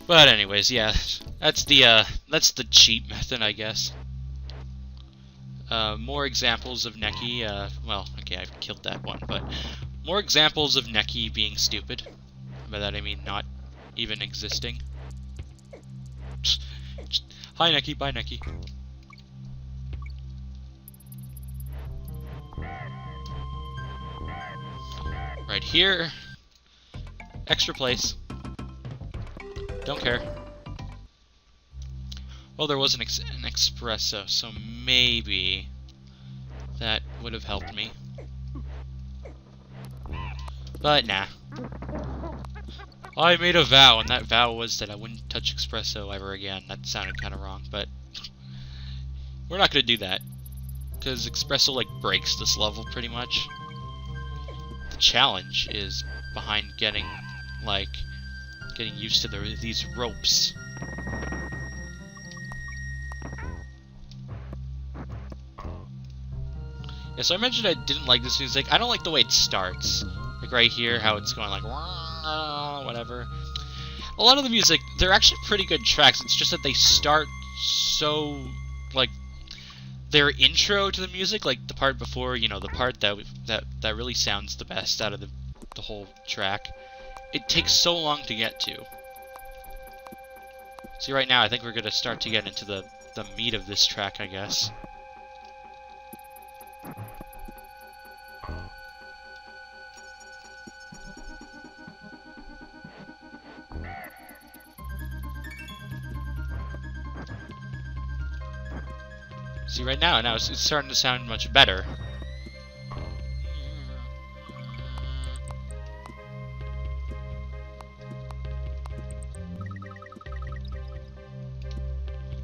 But anyways, yeah, that's the cheat method, I guess. More examples of Neki, well, okay, I've killed that one, but more examples of Neki being stupid. By that I mean not even existing. Hi Neki, bye Neki. Right here. Extra place. Don't care. Well, there was an espresso, so maybe that would have helped me. But nah. I made a vow, and that vow was that I wouldn't touch espresso ever again. That sounded kind of wrong, but we're not going to do that. Because espresso, like, breaks this level pretty much. The challenge is behind getting used to these ropes. Yeah, so I mentioned I didn't like this music. I don't like the way it starts. Like right here, how it's going like whatever. A lot of the music, they're actually pretty good tracks. It's just that they start so like their intro to the music, like the part before, you know, the part that really sounds the best out of the whole track. It takes so long to get to. See, right now, I think we're gonna start to get into the meat of this track, I guess. See, right now it's starting to sound much better.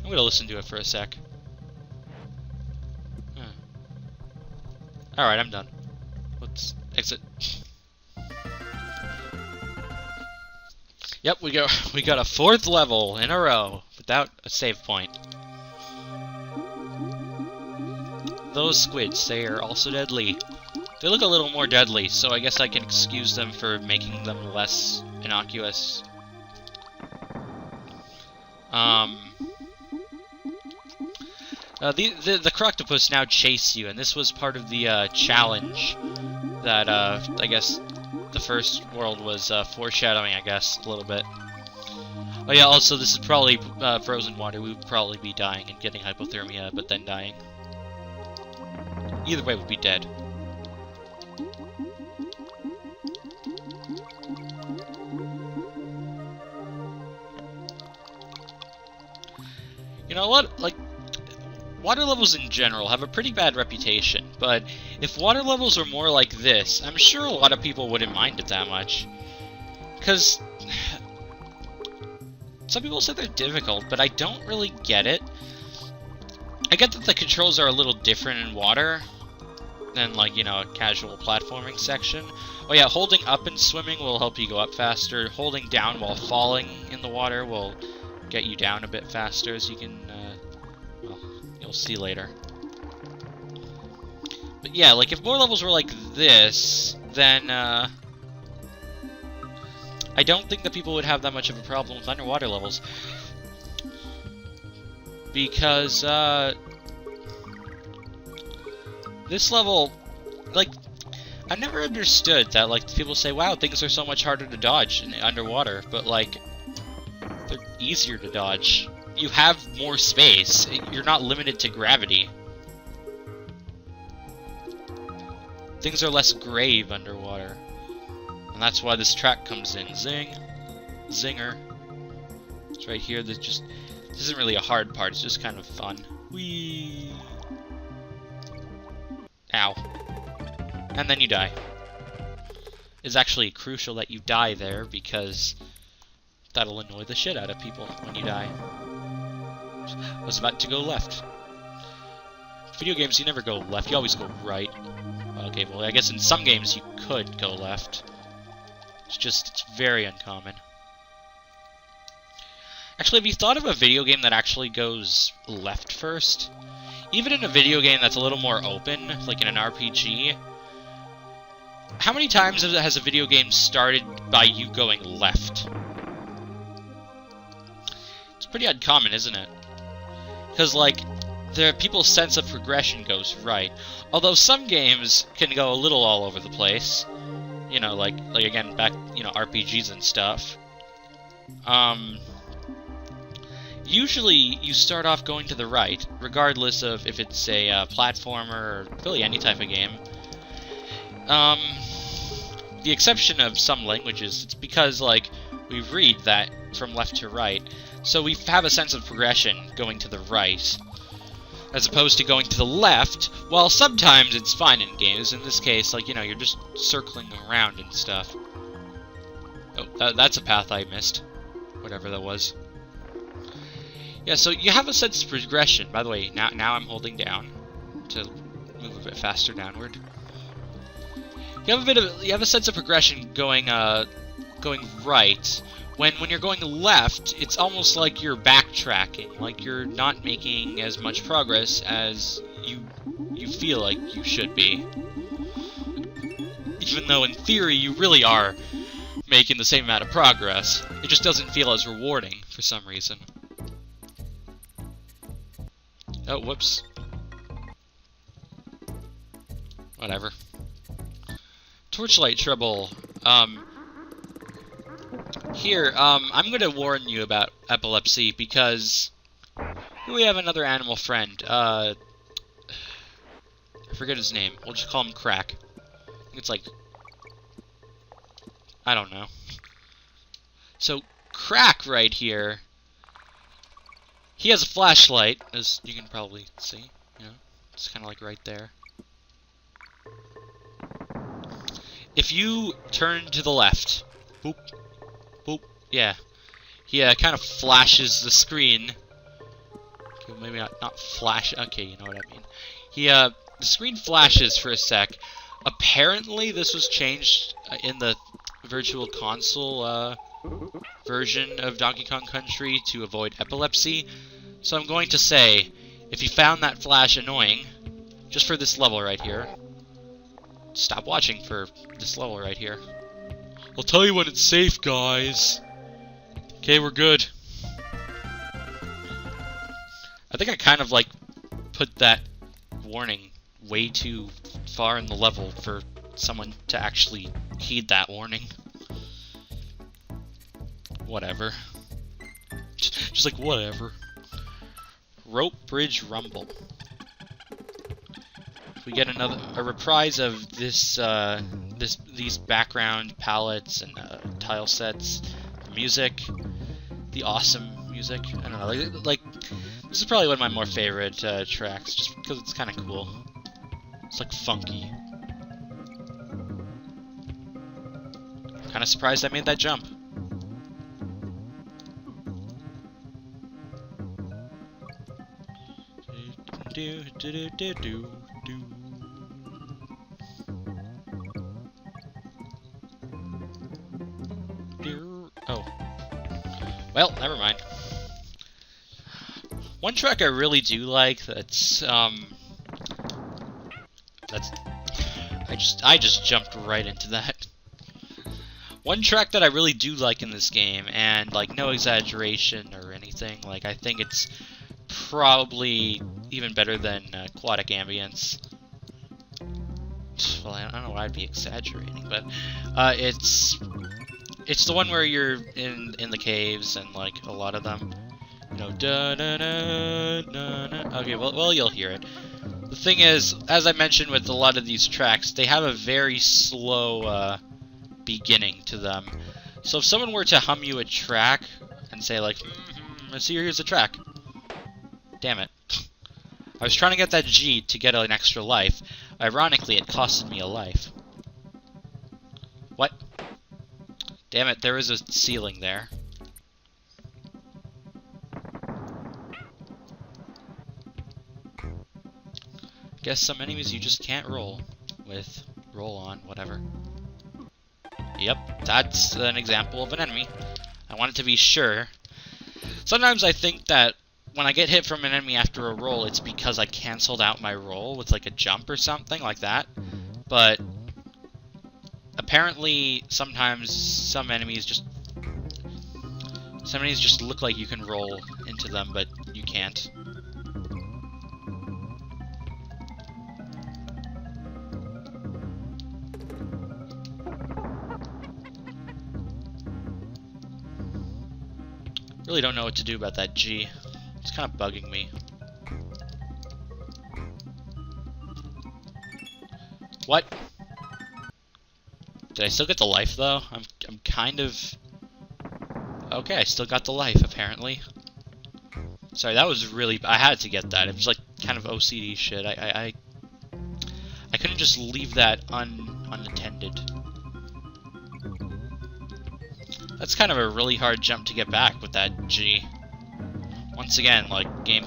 I'm gonna listen to it for a sec. Alright, I'm done. Let's exit. Yep, we got a 4th level in a row without a save point. Those squids, they are also deadly. They look a little more deadly, so I guess I can excuse them for making them less innocuous. The Croctopus now chase you, and this was part of the challenge that I guess the first world was foreshadowing, I guess, a little bit. Oh yeah, also this is probably frozen water. We would probably be dying and getting hypothermia, but then dying. Either way, we'd be dead. You know what? Like, water levels in general have a pretty bad reputation, but if water levels were more like this, I'm sure a lot of people wouldn't mind it that much. Because some people say they're difficult, but I don't really get it. I get that the controls are a little different in water than, like, you know, a casual platforming section. Oh yeah, holding up and swimming will help you go up faster. Holding down while falling in the water will get you down a bit faster, as you can, well, you'll see later. But yeah, like, if more levels were like this, then, I don't think that people would have that much of a problem with underwater levels. Because, this level, like, I've never understood that, like, people say, wow, things are so much harder to dodge underwater, but, like, they're easier to dodge. You have more space. You're not limited to gravity. Things are less grave underwater. And that's why this track comes in. Zing. Zinger. It's right here. This isn't really a hard part. It's just kind of fun. Whee! Ow. And then you die. It's actually crucial that you die there, because that'll annoy the shit out of people when you die. I was about to go left. Video games, you never go left, you always go right. Okay, well, I guess in some games you could go left. It's very uncommon. Actually, have you thought of a video game that actually goes left first? Even in a video game that's a little more open, like in an RPG, how many times has a video game started by you going left? pretty uncommon, isn't it? Because, like, people's sense of progression goes right. Although some games can go a little all over the place. You know, like again, back, you know, RPGs and stuff. Usually you start off going to the right, regardless of if it's a platformer or really any type of game. The exception of some languages, it's because, like, we read that from left to right, so we have a sense of progression going to the right, as opposed to going to the left. Well, sometimes it's fine in games. In this case, like, you know, you're just circling around and stuff. Oh, that's a path I missed. Whatever that was. Yeah, so you have a sense of progression. By the way, now I'm holding down to move a bit faster downward. You have a sense of progression going right. When you're going left, it's almost like you're backtracking, like you're not making as much progress as you feel like you should be. Even though in theory you really are making the same amount of progress, it just doesn't feel as rewarding for some reason. Oh, whoops. Whatever. Torchlight trouble. Here, I'm gonna warn you about epilepsy because here we have another animal friend. I forget his name. We'll just call him Crack. I think it's like, I don't know. So, Crack right here, he has a flashlight, as you can probably see. You know, it's kind of like right there. If you turn to the left, boop, boop, yeah, he kind of flashes the screen. Okay, maybe not flash. Okay, you know what I mean. The screen flashes for a sec. Apparently, this was changed in the Virtual Console version of Donkey Kong Country to avoid epilepsy. So I'm going to say, if you found that flash annoying, just for this level right here, stop watching for this level right here. I'll tell you when it's safe, guys. Okay, we're good. I think I kind of, like, put that warning way too far in the level for someone to actually heed that warning. Whatever. Just like, whatever. Rope Bridge Rumble. We get a reprise of this, these background palettes and tile sets, the music, the awesome music. I don't know, like this is probably one of my more favorite tracks, just because it's kind of cool. It's like funky. Kind of surprised I made that jump. Do do do do do do. Oh. Well, never mind. One track I really do like that's I just jumped right into that. One track that I really do like in this game, and like no exaggeration or anything, like I think it's probably even better than Aquatic Ambience. Well, I don't know why I'd be exaggerating, but it's the one where you're in the caves and like a lot of them, you know, da da da da da. Okay, well you'll hear it. The thing is, as I mentioned with a lot of these tracks, they have a very slow beginning to them. So if someone were to hum you a track and say like, let's see, here's a track. Damn it. I was trying to get that G to get an extra life. Ironically, it costed me a life. What? Damn it, there is a ceiling there. Guess some enemies you just can't roll with. Roll on, whatever. Yep, that's an example of an enemy. I wanted to be sure. Sometimes I think that when I get hit from an enemy after a roll, it's because I canceled out my roll with like a jump or something like that. But apparently, sometimes some enemies just Some of these just look like you can roll into them, but you can't. Really don't know what to do about that G. It's kind of bugging me. What? Did I still get the life though? I'm kind of... Okay, I still got the life apparently. Sorry, that was really... I had to get that. It was like kind of OCD shit. I couldn't just leave that unattended. That's kind of a really hard jump to get back with that G. Once again, like game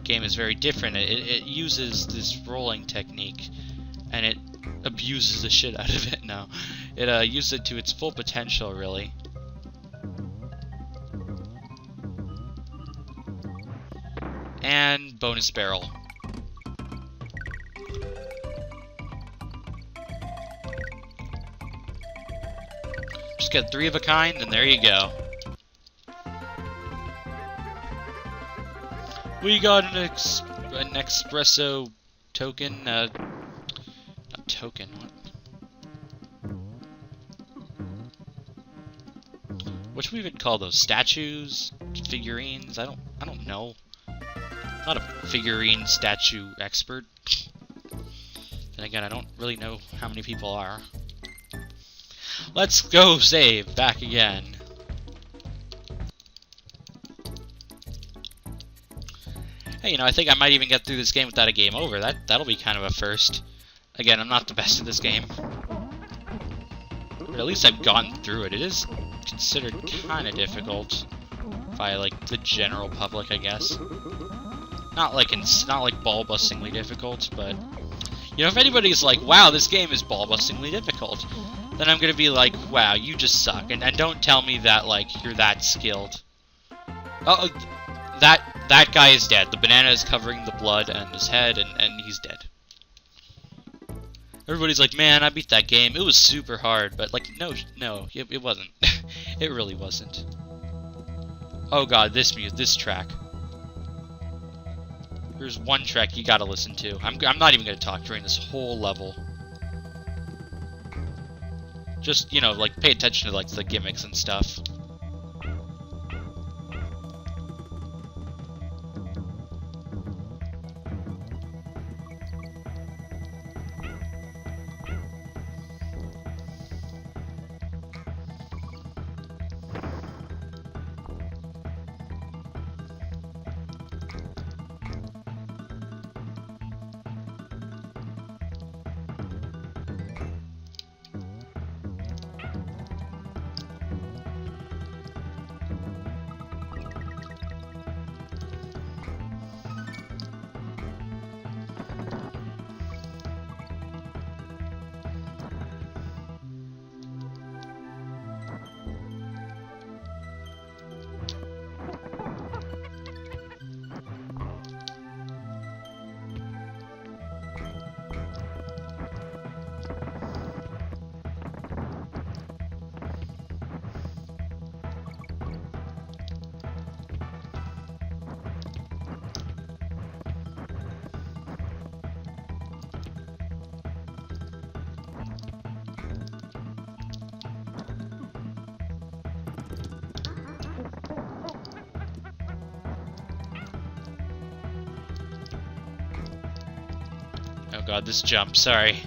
is very different. It uses this rolling technique, and it abuses the shit out of it now. It uses it to its full potential, really. And bonus barrel. Just get 3 of a kind, and there you go. We got an espresso token. Not token. What should we even call those? Statues? Figurines? I don't know. I'm not a figurine statue expert. Then again, I don't really know how many people are. Let's go save back again. Hey, you know, I think I might even get through this game without a game over. That'll be kind of a first. Again, I'm not the best at this game, but at least I've gotten through it. It is considered kind of difficult by like the general public, I guess. Not like ball-bustingly difficult, but you know, if anybody's like, "Wow, this game is ball-bustingly difficult," then I'm gonna be like, "Wow, you just suck," and don't tell me that like you're that skilled. Oh, that guy is dead. The banana is covering the blood and his head, and he's dead. Everybody's like, "Man, I beat that game. It was super hard," but like, no, it wasn't. It really wasn't. Oh god, this track. There's one track you gotta listen to. I'm not even gonna talk during this whole level. Just, you know, like, pay attention to, like, the gimmicks and stuff. Oh god, this jump, sorry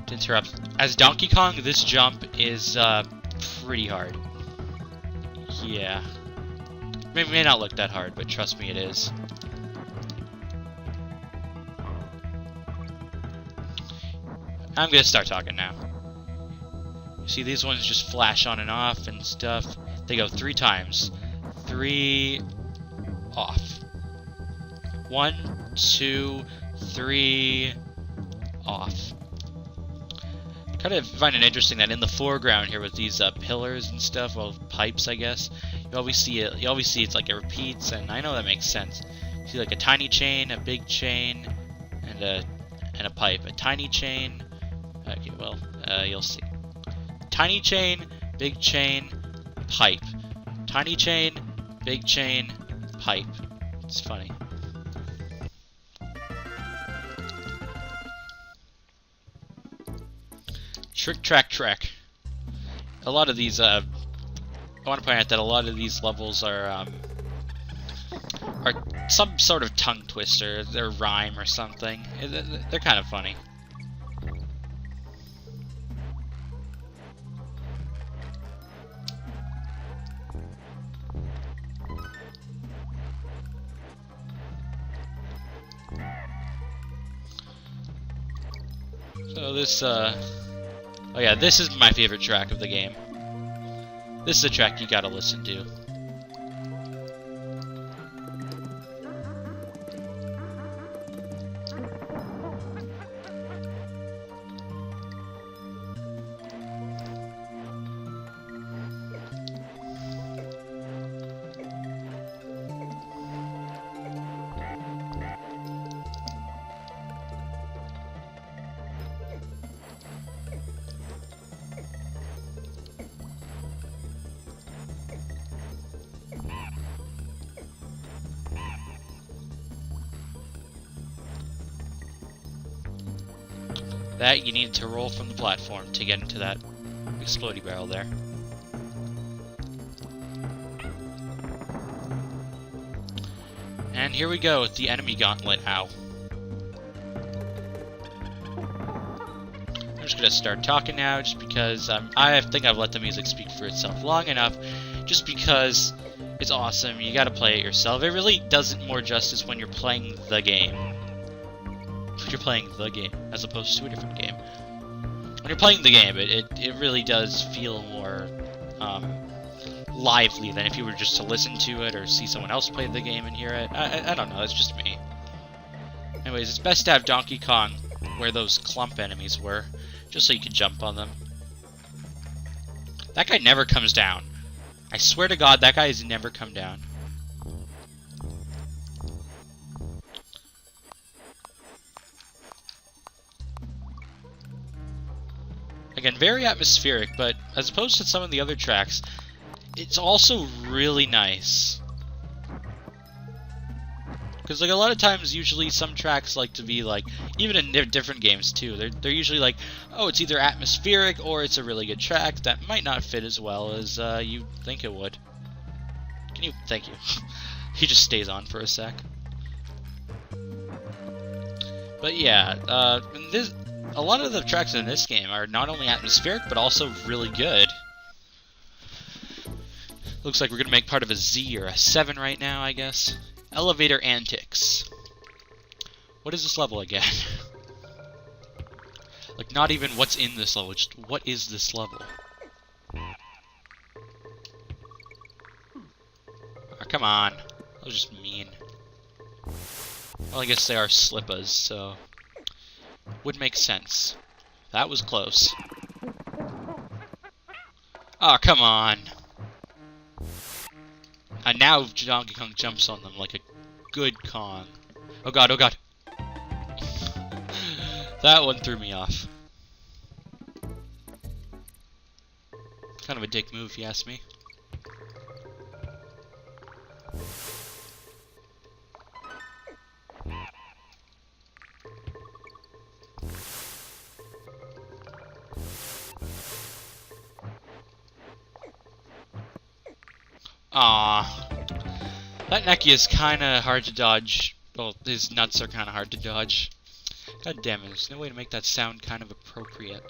to interrupt. As Donkey Kong, this jump is pretty hard. Yeah. May not look that hard, but trust me, it is. I'm gonna start talking now. You see, these ones just flash on and off and stuff. They go 3 times. 3 off. 1, 2, 3 off. Kind of find it interesting that in the foreground here with these pillars and stuff, well, pipes, I guess. You always see it. You always see it's like it repeats, and I know that makes sense. You see like a tiny chain, a big chain, and a pipe. A tiny chain. Okay, well, you'll see. Tiny chain, big chain, pipe. Tiny chain, big chain, pipe. It's funny. Trick, track, track. A lot of these, I want to point out that a lot of these levels are some sort of tongue twister. They're rhyme or something. They're kind of funny. So this, oh yeah, this is my favorite track of the game. This is a track you gotta listen to. That, you need to roll from the platform to get into that explodey barrel there. And here we go with the enemy gauntlet. Ow. I'm just gonna start talking now, just because I think I've let the music speak for itself long enough, just because it's awesome. You gotta play it yourself. It really does it more justice when you're playing the game. You're playing the game as opposed to a different game. When you're playing the game, it really does feel more lively than if you were just to listen to it or see someone else play the game and hear it. I don't know, it's just me. Anyways, it's best to have Donkey Kong where those clump enemies were, just so you can jump on them. That guy never comes down. I swear to God, that guy has never come down. Again, very atmospheric, but as opposed to some of the other tracks, it's also really nice. Because like a lot of times, usually some tracks like to be like, even in different games too, they're usually like, oh, it's either atmospheric or it's a really good track that might not fit as well as you think it would. Can you? Thank you. He just stays on for a sec. But yeah, a lot of the tracks in this game are not only atmospheric, but also really good. Looks like we're going to make part of a Z or a 7 right now, I guess. Elevator Antics. What is this level again? Like, not even what's in this level, just what is this level? Oh, come on. That was just mean. Well, I guess they are slippas, so... would make sense. That was close. Oh, come on. And now Donkey Kong jumps on them like a good Kong. Oh god, oh god. That one threw me off. Kind of a dick move, if you ask me. Aww. That Neki is kinda hard to dodge. Well, his nuts are kinda hard to dodge. God damn it, there's no way to make that sound kind of appropriate.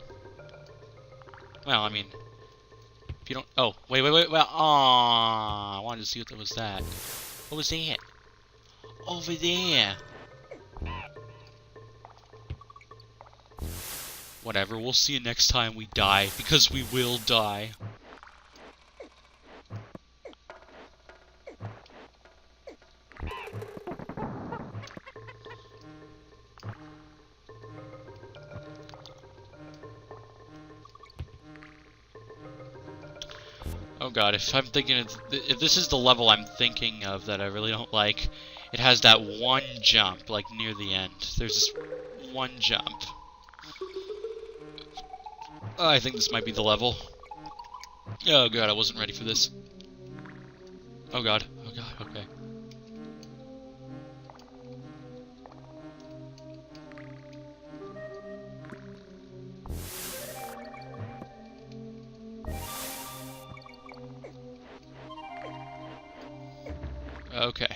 Well, I mean... if you don't... oh, wait, well, aww. I wanted to see what that was that. What was that? Over there! Whatever, we'll see you next time we die, because we will die. Oh god, if I'm thinking if this is the level I'm thinking of that I really don't like, it has that one jump, like near the end. There's this one jump. Oh, I think this might be the level. Oh god, I wasn't ready for this. Oh god. Oh god. Okay. Okay.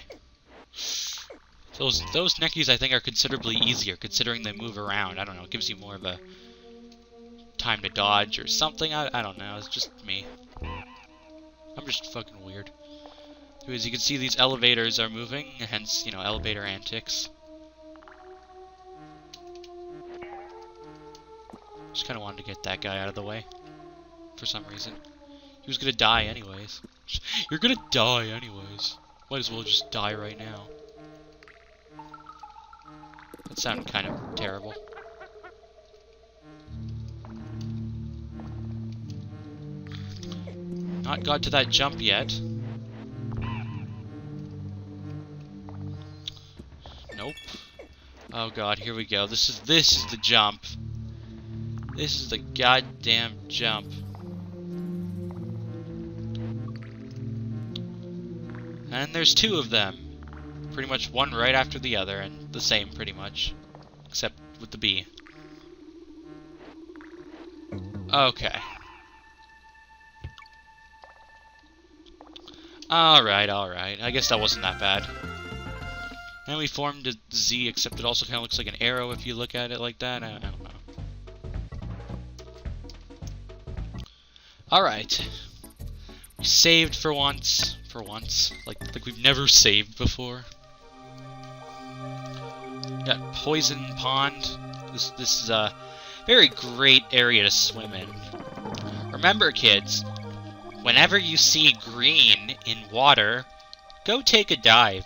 Those neckies I think are considerably easier considering they move around. I don't know, it gives you more of a time to dodge or something. I don't know, it's just me. I'm just fucking weird. As you can see, these elevators are moving, hence, you know, elevator antics. Just kind of wanted to get that guy out of the way for some reason. He was gonna die anyways. You're gonna die anyways. Might as well just die right now. That sounded kind of terrible. Not got to that jump yet. Nope. Oh god, here we go. This is the jump. This is the goddamn jump. And there's two of them. Pretty much one right after the other, and the same pretty much. Except with the B. Okay. Alright, alright. I guess that wasn't that bad. And we formed a Z, except it also kind of looks like an arrow if you look at it like that. I don't know. Alright. We saved for once. For once. Like we've never saved before. Got Poison Pond. This is a very great area to swim in. Remember, kids, whenever you see green in water, go take a dive.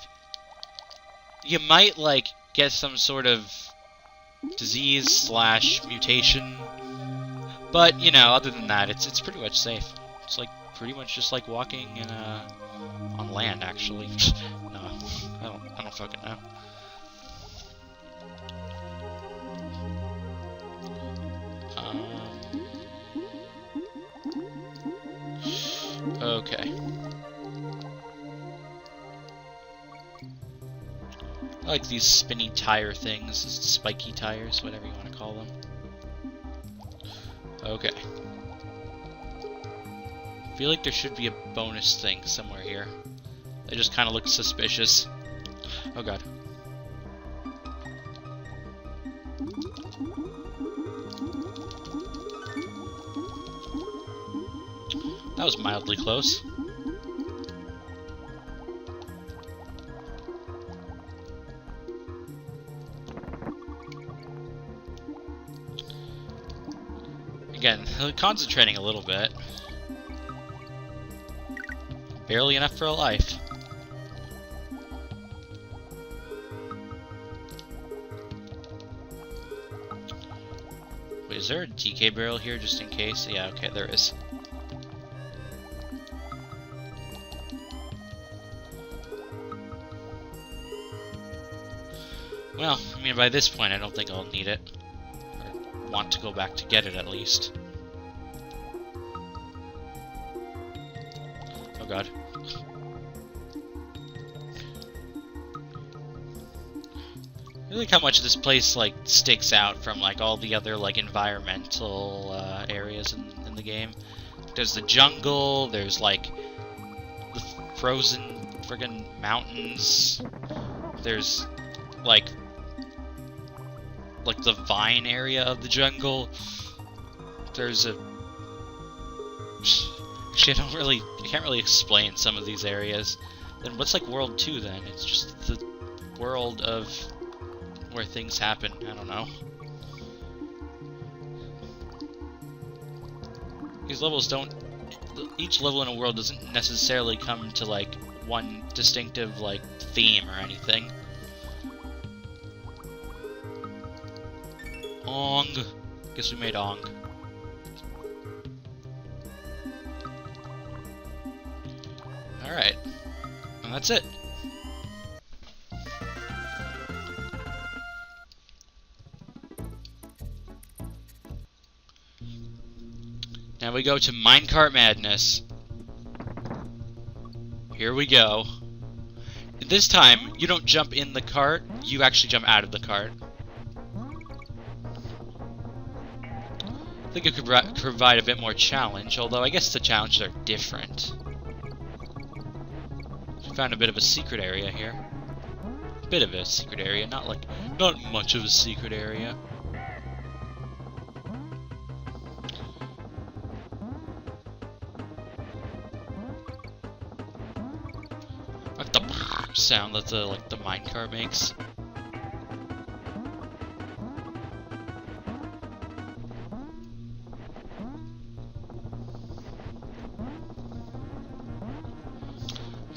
You might, like, get some sort of disease / mutation, but, you know, other than that, it's pretty much safe. It's, like, pretty much just like walking in, on land, actually. No, I don't fucking know. Okay. I like these spinny tire things, spiky tires, whatever you want to call them. Okay. I feel like there should be a bonus thing somewhere here. They just kind of look suspicious. Oh god. That was mildly close. Again, concentrating a little bit. Barely enough for a life. Wait, is there a DK barrel here just in case? Yeah, okay, there is. Well, I mean, by this point, I don't think I'll need it. Or want to go back to get it, at least. Oh god. I like how much this place, like, sticks out from, like, all the other, like, environmental, areas in the game. There's the jungle, there's, like, the frozen friggin' mountains. There's, like the vine area of the jungle. There's a... Actually, I can't really explain some of these areas. Then what's like World 2 then? It's just the world of where things happen. I don't know. These levels don't... Each level in a world doesn't necessarily come to like one distinctive like theme or anything. Ong. Guess we made Ong. Alright. And that's it. Now we go to Minecart Madness. Here we go. This time, you don't jump in the cart, you actually jump out of the cart. I think it could provide a bit more challenge, although I guess the challenges are different. We found a bit of a secret area here. Bit of a secret area, not much of a secret area. Like the sound that the minecart makes.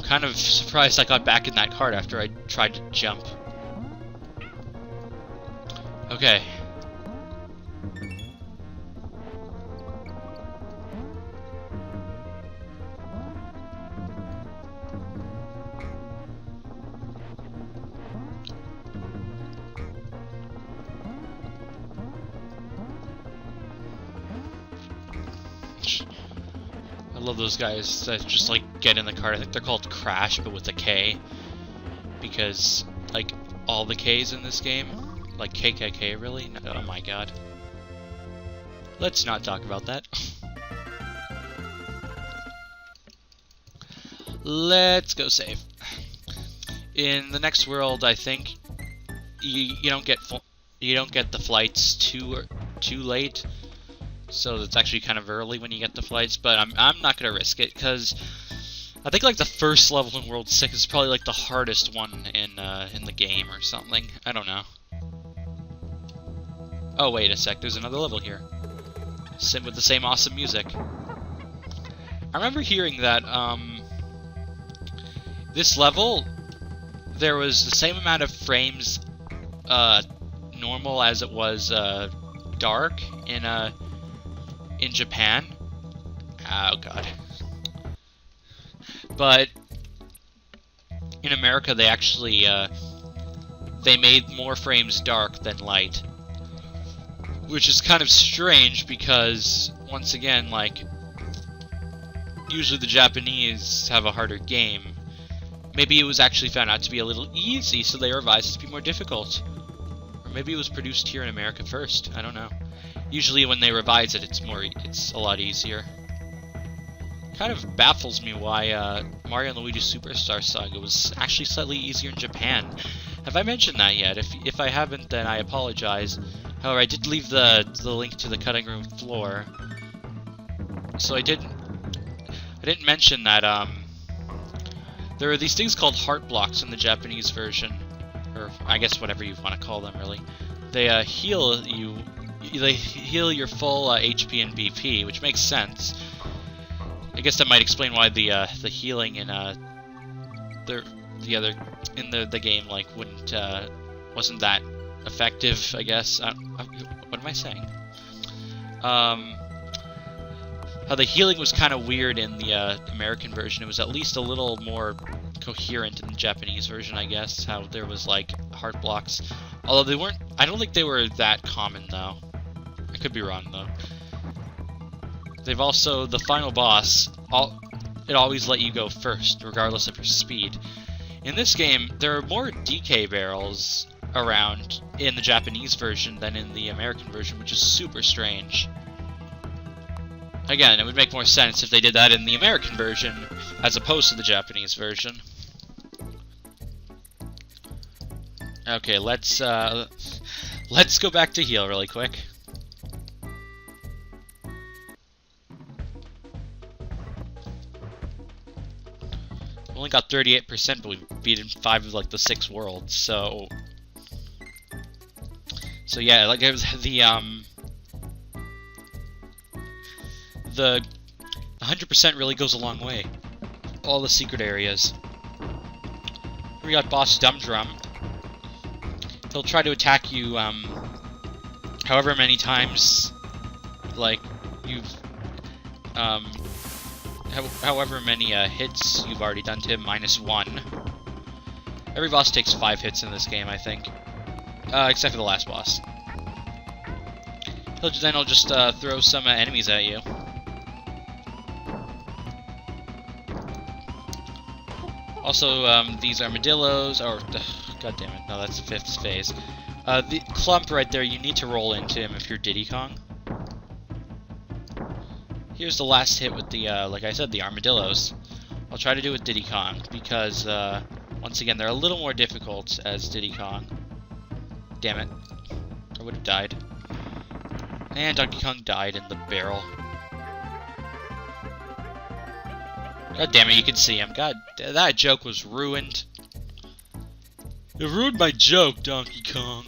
Kind of surprised I got back in that cart after I tried to jump. Okay. I love those guys that just get in the cart. I think they're called Crash, but with a K, because all the K's in this game, like KKK, really? No, oh my god. Let's not talk about that. Let's go save. In the next world, I think you don't get the flights too late. So it's actually kind of early when you get the flights, but I'm not gonna risk it because I think the first level in World 6 is probably the hardest one in the game or something. I don't know. Oh wait a sec, there's another level here. With the same awesome music. I remember hearing that this level there was the same amount of frames normal as it was dark in Japan. Oh god. But in America they actually they made more frames dark than light. Which is kind of strange because once again usually the Japanese have a harder game. Maybe it was actually found out to be a little easy, so they revised it to be more difficult. Or maybe it was produced here in America first. I don't know. Usually when they revise it, it's a lot easier. Kind of baffles me why Mario & Luigi Superstar Saga was actually slightly easier in Japan. Have I mentioned that yet? If I haven't, then I apologize. However, I did leave the link to the cutting room floor. So I didn't mention that there are these things called heart blocks in the Japanese version, or I guess whatever you want to call them, really. They heal you. They heal your full HP and BP, which makes sense. I guess that might explain why the healing in the game wasn't that effective. I guess. What am I saying? How the healing was kind of weird in the American version. It was at least a little more coherent in the Japanese version, I guess. How there was heart blocks, although they weren't. I don't think they were that common though. I could be wrong though. They've also the final boss. It always let you go first, regardless of your speed. In this game, there are more DK barrels around in the Japanese version than in the American version, which is super strange. Again, it would make more sense if they did that in the American version as opposed to the Japanese version. Okay, let's go back to heal really quick. We only got 38%, but we've beaten 5 of the 6 worlds, so yeah, it was the 100% really goes a long way. All the secret areas. We got Boss Dum Drum. He'll try to attack you however many times you've however many hits you've already done to him, -1. Every boss takes 5 hits in this game, I think. Except for the last boss. Then he'll just throw some enemies at you. Also, these armadillos, or, god damn it, no, that's the 5th phase. The clump right there, you need to roll into him if you're Diddy Kong. Here's the last hit with the, like I said, the armadillos. I'll try to do it with Diddy Kong, because, once again, they're a little more difficult as Diddy Kong. Damn it. I would have died. And Donkey Kong died in the barrel. God damn it, you can see him. God, that joke was ruined. You ruined my joke, Donkey Kong.